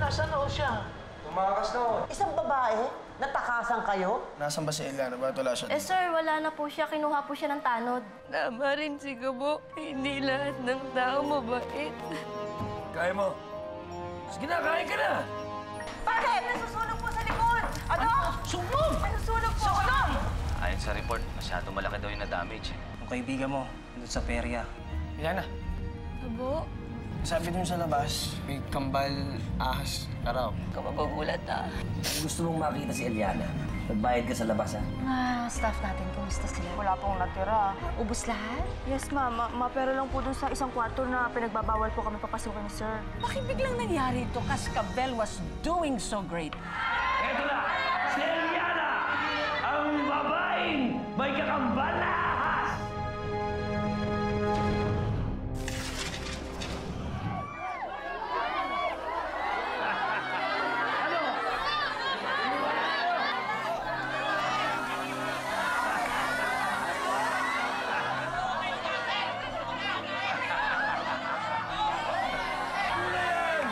Nasaan na siya? Tumakas na ho. Isang babae? Natakasan kayo? Nasaan ba si Eliana? Bakit wala siya? Eh sir, wala na po siya. Kinuha po siya ng tanod. Tama rin si Gabo. Hindi lahat ng tao mabait. Kaya mo. Sige na, kain ka na! Bakit? Nasusunog po sa likod! Ano? Sumbong! Nasusunog po! Ano? Ayon sa report, masyadong malaki daw yung na-damage. Yung kaibigan mo, nandun sa perya. Eliana, Gabo? sabi dun sa labas, may kambal, ahas, araw. Kapapagulat ah. Gusto mong makita si Eliana? Magbayad ka sa labas, ha? Mga staff natin, kumusta sila? Wala pong natira. Ubus lahat? Yes, ma'am. Mapera lang po dun sa isang kwarto na pinagbabawal po kami papasukin ni sir. Bakit biglang nangyari ito? Cascabel was doing so great. Eto na! Si Eliana! Ang babaeng may kakambal na ahas!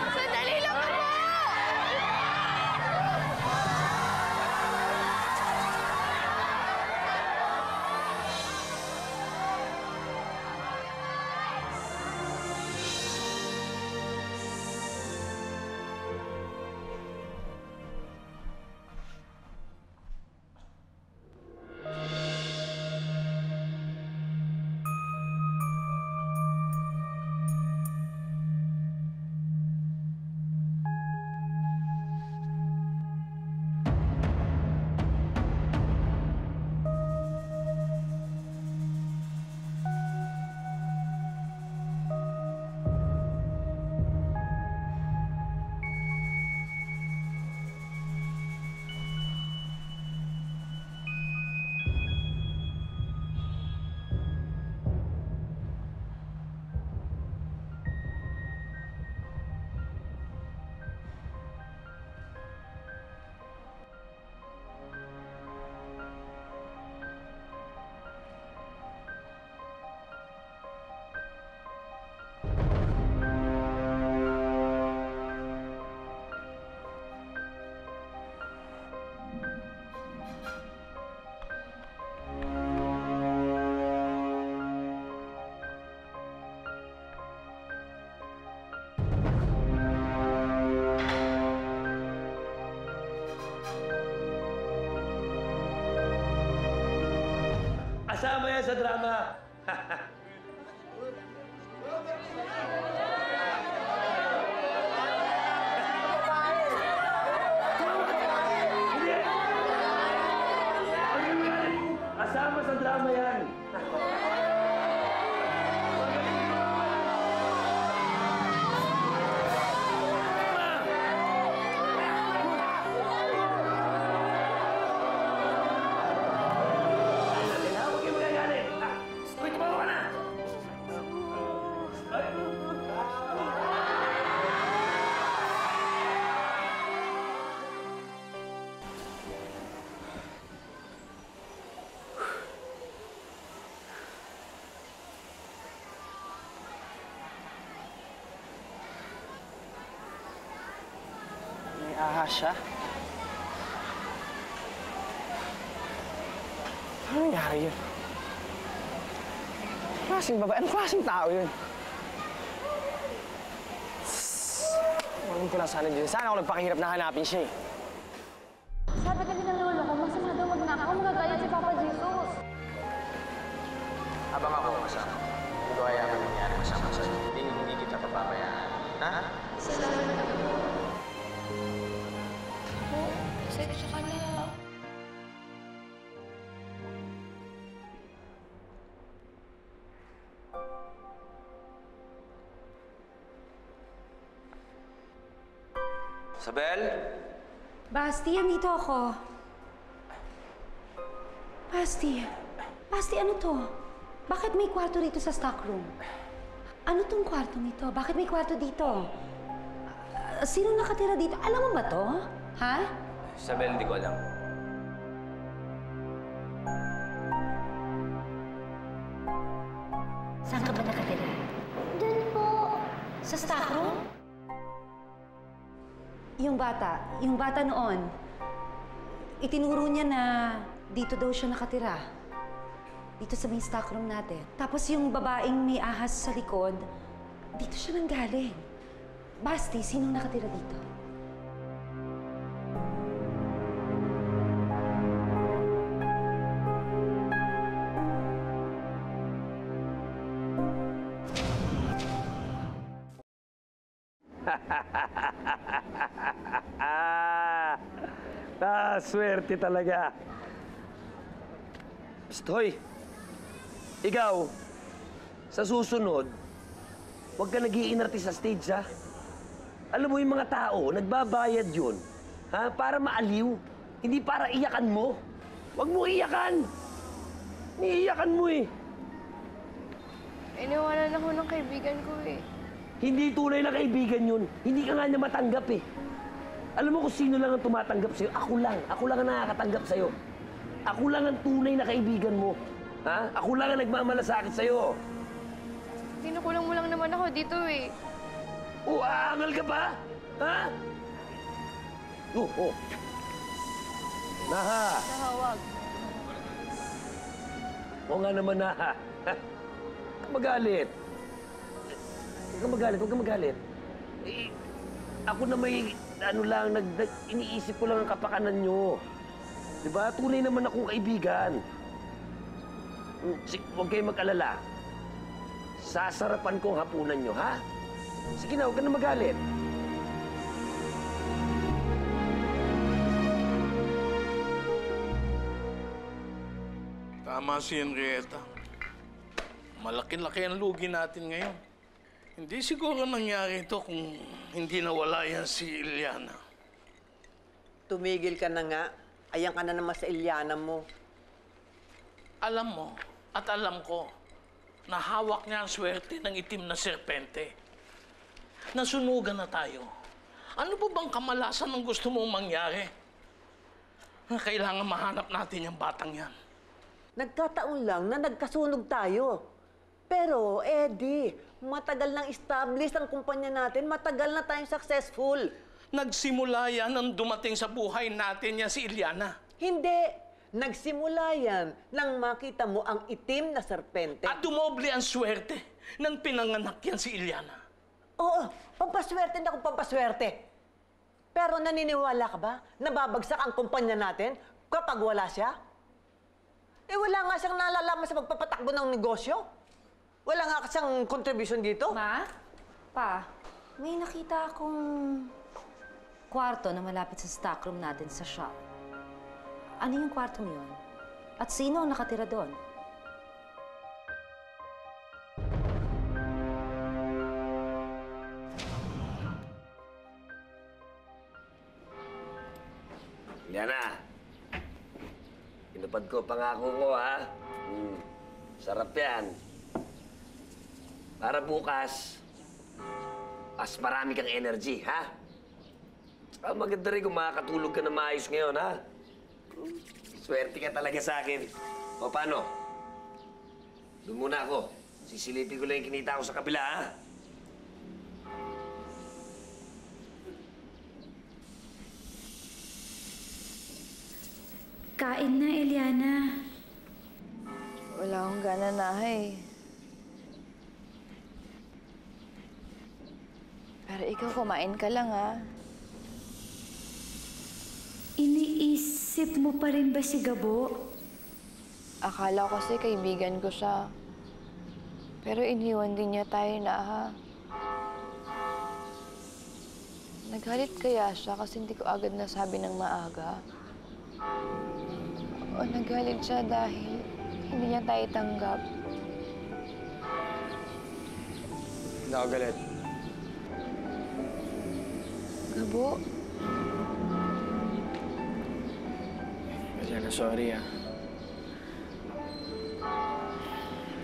Sandali lang ako! Kasama yan sa drama. Hindi! Kasama sa drama yan. May ahas siya. Ano nangyari yun? Klaseng babae? Anong klaseng tao yun? Huwag ko lang sana dito. Sana ako nagpakahirap na hanapin siya eh. Sabi kasi ng lolo ko, masama daw magnakaw. Magagalit si Papa Jesus. Habang ako kasama, hindi ko ayaman nangyari masama sa'yo. Hindi kita papabayaan. Ha? Salamat ako. Oh, pasensya ka na. Isabel? Basti, andito ako. Basti. Basti, ano to? Bakit may kwarto dito sa stockroom? Ano tong kwarto nito? Bakit may kwarto dito? Sino nakatira dito? Alam mo ba to? Ha? Isabel, hindi ko alam. Saan ka ba nakatira? Doon po. Sa stockroom? yung bata. Yung bata noon, itinuro niya na dito daw siya nakatira. Dito sa main stockroom natin. Tapos yung babaeng may ahas sa likod, dito siya nanggaling. Basti, sinong nakatira dito? Swerte talaga. Hoy, ikaw, sa susunod, huwag ka nag-iinarte sa stage, ha? Alam mo yung mga tao, nagbabayad yun, ha? Para maaliw, hindi para iyakan mo. Huwag mo iyakan. Niiyakan mo eh. Iniwanan ako ng kaibigan ko eh. Hindi tunay na kaibigan yun. Hindi ka nga niya matanggap eh. Alam mo kung sino lang ang tumatanggap sa'yo? Ako lang. Ako lang ang nakakatanggap sa'yo. Ako lang ang tunay na kaibigan mo. Ha? Ako lang ang nagmamalasakit sa'yo. Kinukulang mo lang naman ako dito eh. O, aangal ka pa? Ha? Oh. Naha. Nahawag. Oo nga naman, Naha. Huwag ka magalit. Huwag ka magalit. Eh, ako na may, iniisip ko lang ang kapakanan nyo. Diba? Tunay naman akong kaibigan. Huwag kayong mag-alala. Sasarapan ko ang hapunan nyo, ha? Sige na, huwag ka na magalit. Tama si Henrietta. Malaki-laki ang lugi natin ngayon. Hindi siguro nangyari ito kung hindi nawala yan si Ilyana. Tumigil ka na nga. Ayan ka na naman sa Ilyana mo. Alam mo at alam ko na hawak niya ang swerte ng itim na serpente. Nasunugan na tayo. Ano ba bang kamalasan ng gusto mong mangyari? Kailangan mahanap natin yung batang yan. Nagkataon lang na nagkasunog tayo. Pero, Eddie, matagal nang established ang kumpanya natin. Matagal na tayong successful. Nagsimula yan nang dumating sa buhay natin yan si Ilyana. Hindi. Nagsimula yan nang makita mo ang itim na serpente. At dumoble ang swerte nang pinanganak yan si Ilyana. Oo, pampaswerte na kung pampaswerte. Pero naniniwala ka ba na babagsak ang kumpanya natin kapag wala siya? Eh wala nga siyang nalalaman sa pagpapatakbo ng negosyo. Wala nga siyang contribution dito. Ma? Pa, may nakita akong kwarto na malapit sa stockroom natin sa shop. Ano yung kwartong yun? At sino ang nakatira doon? Ilyana, pinupad ko pangako ko, ha? Sarap yan. Para bukas, mas marami kang energy, ha? Tsaka maganda rin kung makakatulog ka na maayos ngayon, ha? Swerte ka talaga sa akin. O, paano? Doon muna ako. Sisilipin ko lang yung kinita ko sa kabila, ha? Kain na, Eliana. Wala akong gana na eh. Pero ikaw kumain ka lang ah. Iniisip mo pa rin ba si Gabo? Akala ko kasi kaibigan ko siya. Pero iniwan din niya tayo na ha. Naghalit kaya siya kasi hindi ko agad nasabi ng maaga. O naghalit siya dahil hindi niya tayo tanggap. Hindi ako galit. Gabo? Eliana, sorry ah.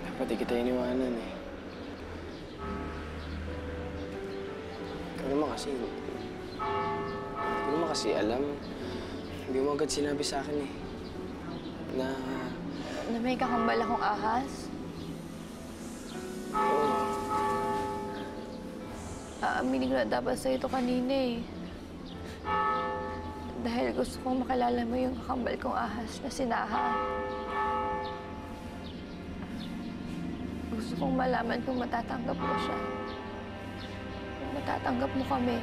Dapat di kita iniwanan eh. Ikaw naman kasi, hindi naman kasi alam. Hindi mo agad sinabi sa akin eh. Na may kakambal akong ahas? oo. Aaminin ko na dapat sa'yo ito kanina eh. Dahil gusto kong makilala mo yung kakambal kong ahas na sinaha. Gusto kong malaman kung matatanggap mo siya. Kung matatanggap mo kami.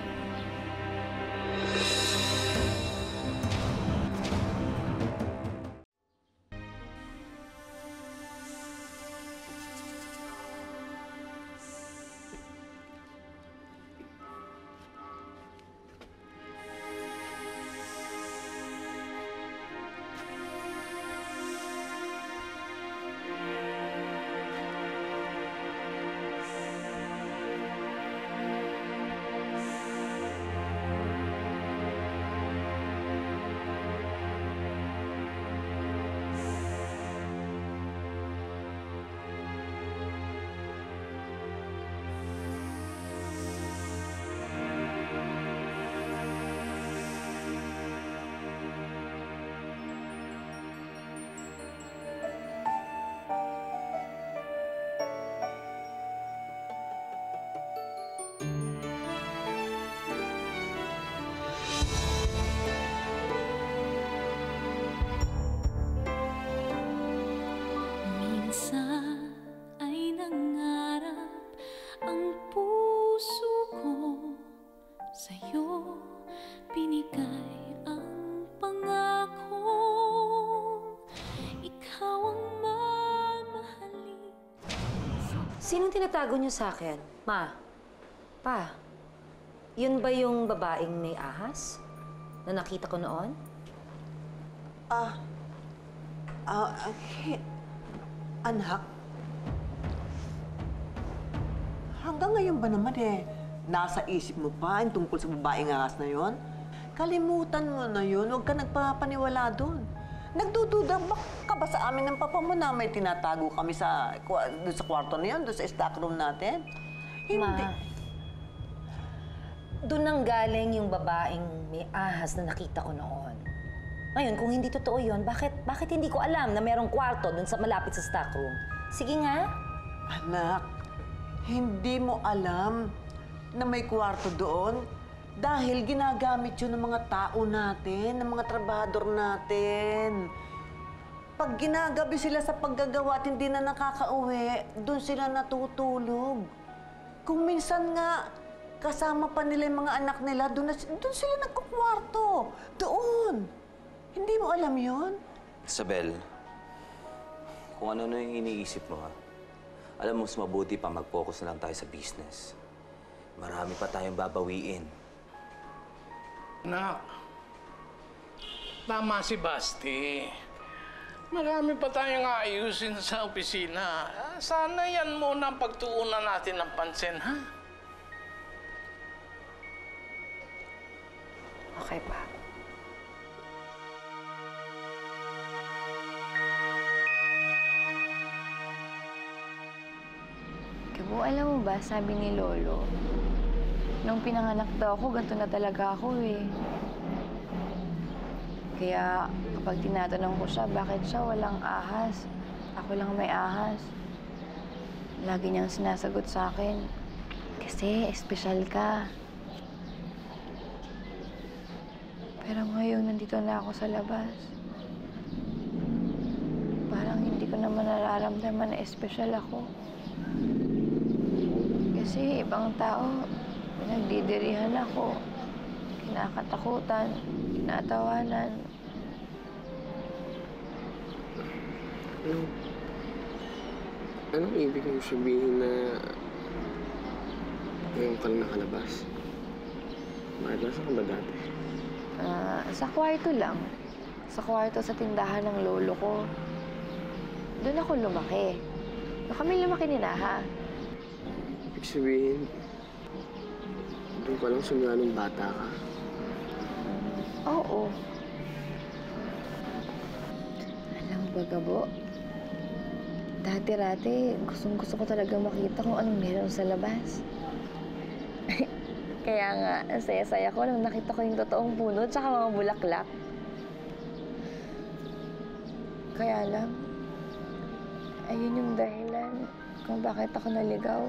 Minsan ay nangarap ang puso ko, sa'yo binigay ang pangako, ikaw ang mamahalin. Sinong tinatago niyo sa akin? Ma, pa, yun ba yung babaeng may ahas na nakita ko noon? Anak, hanggang ngayon ba naman nasa isip mo pa yung tungkol sa babaeng ahas na yon? Kalimutan mo na yun, huwag ka nagpapaniwala doon. Nagdududa ba ka ba sa amin ng papa mo na may tinatago kami doon sa kwarto na yun, doon sa stock room natin? Hindi. Ma, doon nang galing yung babaeng may ahas na nakita ko noon. Ngayon, kung hindi totoo yun, bakit hindi ko alam na merong kwarto dun sa malapit sa stockroom? Sige nga. Anak, hindi mo alam na may kwarto doon dahil ginagamit yun ng mga tao natin, ng mga trabahador natin. Pag ginagabi sila sa paggagawa at hindi na nakakauwi, doon sila natutulog. Kung minsan nga, kasama pa nila yung mga anak nila, doon sila nagkukwarto. Doon. Hindi mo alam yun? Isabel, kung ano na yung iniisip mo, ha? Alam mo, mas mabuti pa mag-focus na lang tayo sa business. Marami pa tayong babawiin. Nak, tama si Basti. Marami pa tayong ayusin sa opisina. Sana yan muna ang pagtuunan natin ng pansin, ha? Okay pa. Gabo, alam mo ba, sabi ni Lolo, nung pinanganak daw ako, ganito na talaga ako eh. Kaya kapag tinatanong ko siya, bakit siya walang ahas? Ako lang may ahas. Lagi niyang sinasagot sa akin, kasi espesyal ka. Pero ngayon, nandito na ako sa labas. Parang hindi ko naman nararamdaman na espesyal ako. Kasi ibang tao, pinagdidirihan ako, kinakatakutan, kinatawanan. Anong ibig mong sabihin na ngayon ka lang nakalabas? Bakit nasa ka ba dati? Sa kwarto lang. Sa kwarto sa tindahan ng lolo ko. Doon ako lumaki. Doon kami lumaki ni Naha. Ibig sabihin, doon ka lang simula nung bata ka? Oo. Alam mo ba, Gabo? Dati-rati, gustong-gusto ko talaga makita kung anong meron sa labas. Kaya nga, ang saya-saya ko nung nakita ko yung totoong puno at mga bulaklak. Kaya lang, ayun yung dahilan kung bakit ako naligaw.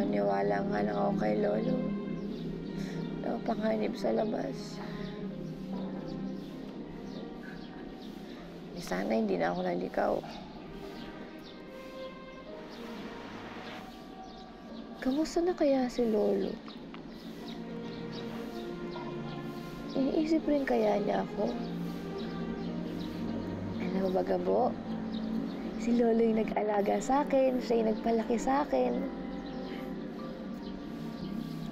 Naniwala nga lang ako kay Lolo. Napapanganib sa labas. Sana hindi na ako naligaw. Kamusta na kaya si Lolo? Iniisip rin kaya niya ako? Alam mo ba, Gabo? Si Lolo yung nag-alaga sa akin, siya yung nagpalaki sa akin.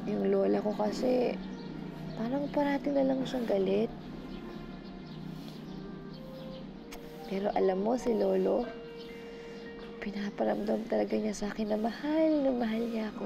Yung lola ko kasi, parang parating na lang siyang galit. Pero alam mo, si Lolo, pinaparamdam talaga niya sa akin na mahal niya ako.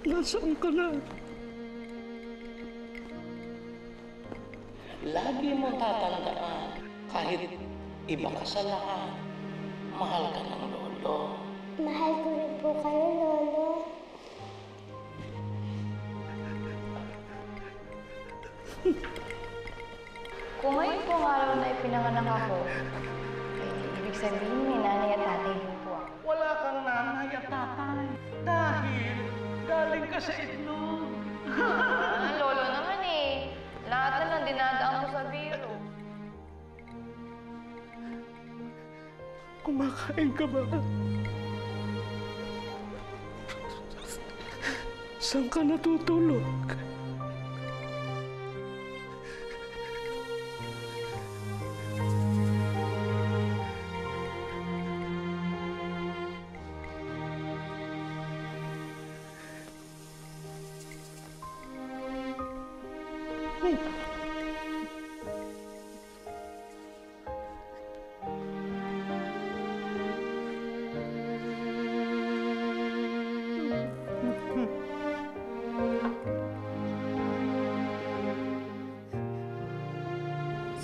Nasaan ka na? Lagi mong tatandaan, kahit iba ka sa lahat, mahal ka ng lolo. Mahal ko rin po kayo, Lolo. Kung ngayon po ang araw na ipinanganak ako, ibig sabihin may nanay at tatay din po ako. Wala kang nanay at tatay dahil galing ka sa itlog. Lolo naman eh. Lahat na lang dinadaan ko sa biro. Kumakain ka ba? Saan ka natutulog?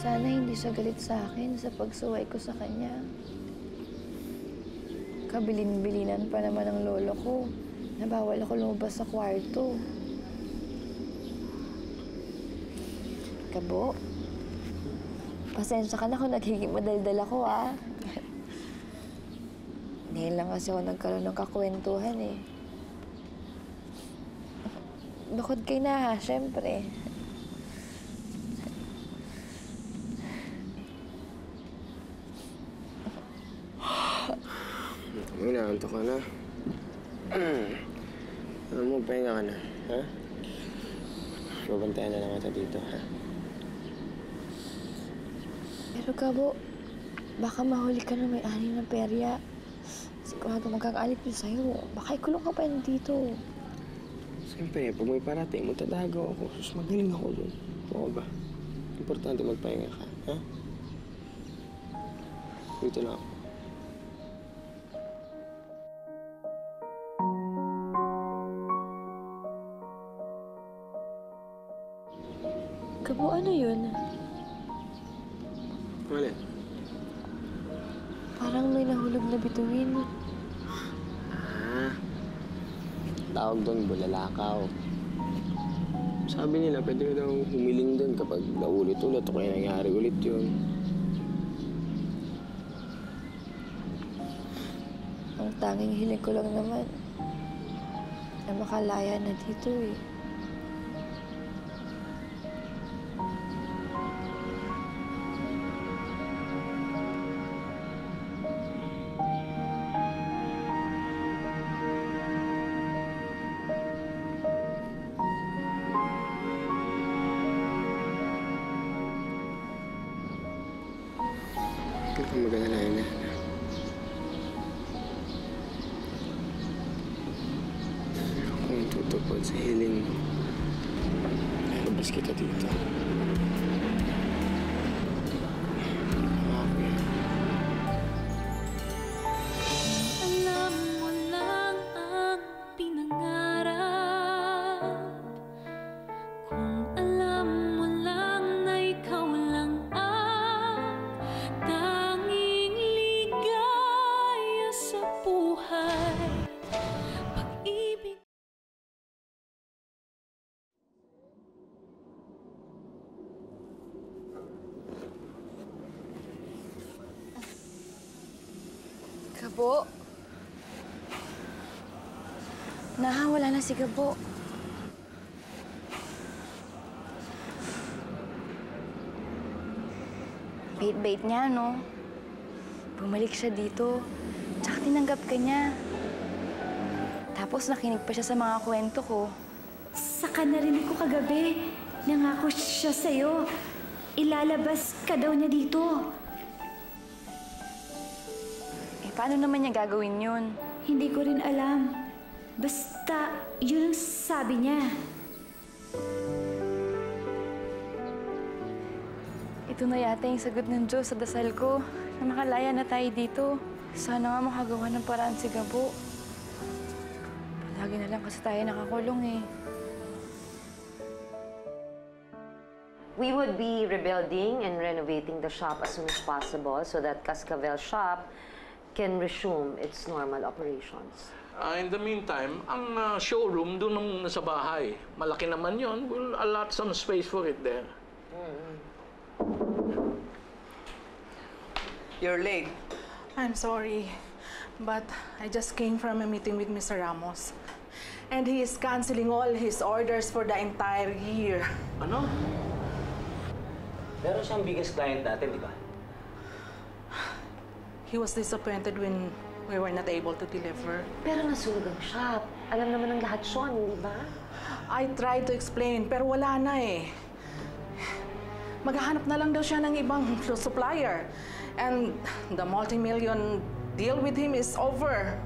Sana hindi siya galit sa akin sa pagsuway ko sa kanya. Kabilin-bilinan pa naman ng lolo ko na bawal ako lumabas sa kwarto. Gabo, pasensya ka na kung nagiging madaldal ako, ah. Ngayon lang kasi ako nagkaroon ng kakwentuhan, eh. Bukod kay Naha, syempre. Inaantok ka na. Alam mo, pahinga ka na, ha? Babantayan na lang kita dito, ha? Pero Gabo, baka mahuli ka na may-ani ng perya. Sigurado magkakalit yun sa'yo. Baka ikulong ka pa yun dito. Siyempre, pag may parating, magtatago ako. Sus, magaling ako dun. Oo ba? Importante magpahinga ka, ha? Dito na ako. Gabo, ano yun? Alin? Parang may nahulog na bituin. Ah, tawag doon, bulalakaw. Sabi nila, pwede ka daw humiling doon kapag naulit-ulit o kaya nangyari ulit yun. Ang tanging hiling ko lang naman na makalaya na dito, eh. Huwag kang mag-alala na. tutupad sa hiling mo. Lalabas kita dito. Alam mo lang ang pinangarap. Kung alam mo lang na ikaw lang ang tanging ligaya sa buhay. Pag-ibig. Gabo? Wala na si Gabo. Bait-bait niya, no? Bumalik siya dito. Tsaka tinanggap ka niya. Tapos nakinig pa siya sa mga kwento ko. Saka narinig ko kagabi, nangako siya sa'yo. Ilalabas ka daw niya dito. Eh, paano naman niya gagawin yun? Hindi ko rin alam. Basta, yun ang sabi niya. Ito na yata yung sagot ng Diyos sa dasal ko na makalaya na tayo dito. Sana nga makagawa ng paraan si Gabo. Palagi na lang kasi tayo nakakulong eh. We would be rebuilding and renovating the shop as soon as possible so that Cascavel shop can resume its normal operations. In the meantime, ang showroom doon nung nasa bahay. Malaki naman yon. We'll allot some space for it there. You're late. I'm sorry, but I just came from a meeting with Mr. Ramos. And he is canceling all his orders for the entire year. Ano? Meron siyang biggest client natin, di ba? He was disappointed when we were not able to deliver. Pero nasunog ang shop. Alam naman ng lahat siya, hindi ba? I tried to explain, pero wala na eh. Maghahanap na lang daw siya ng ibang supplier. And the multi-million deal with him is over.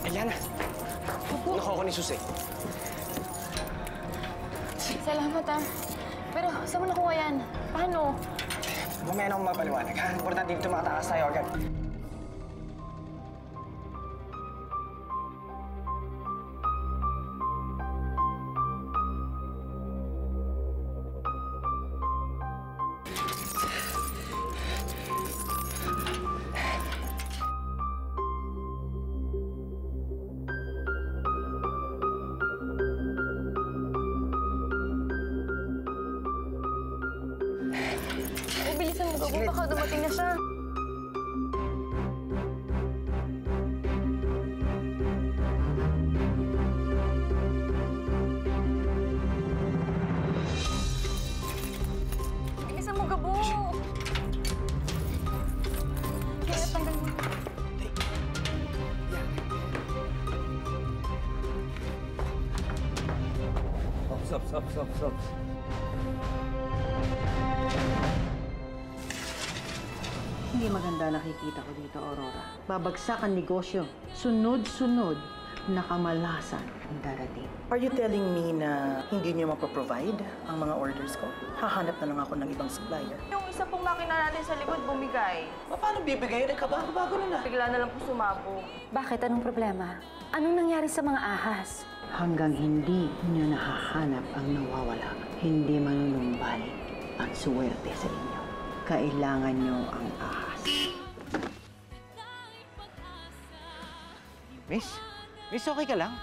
Eliana! Nakuha ko ni Susi. Salamat ah. Pero saan mo nakuha yan? Paano? Mamaya na akong mapaliwanag, ha? Importante dito makatakas tayo agad. Bilisan mo, Gabo. Baka dumating na siya. Bilisan mo, Gabo. Kaya tanggal mo. Stop. Hindi maganda nakikita ko dito, Aurora. Babagsak ang negosyo. Sunod-sunod. na kamalasan ang darating. Are you telling me na hindi niyo mapaprovide ang mga orders ko? Hahanap na lang ako ng ibang supplier. Yung isa pong makina natin sa likod bumigay. Paano bibigay? Nagkabago-bago na. Bigla na lang po sumabog. Bakit? Anong problema? Anong nangyari sa mga ahas? Hanggang hindi niyo nahahanap ang nawawala, hindi manunumbalik ang suwerte sa inyo. Kailangan niyo ang ahas. Miss, okay ka lang?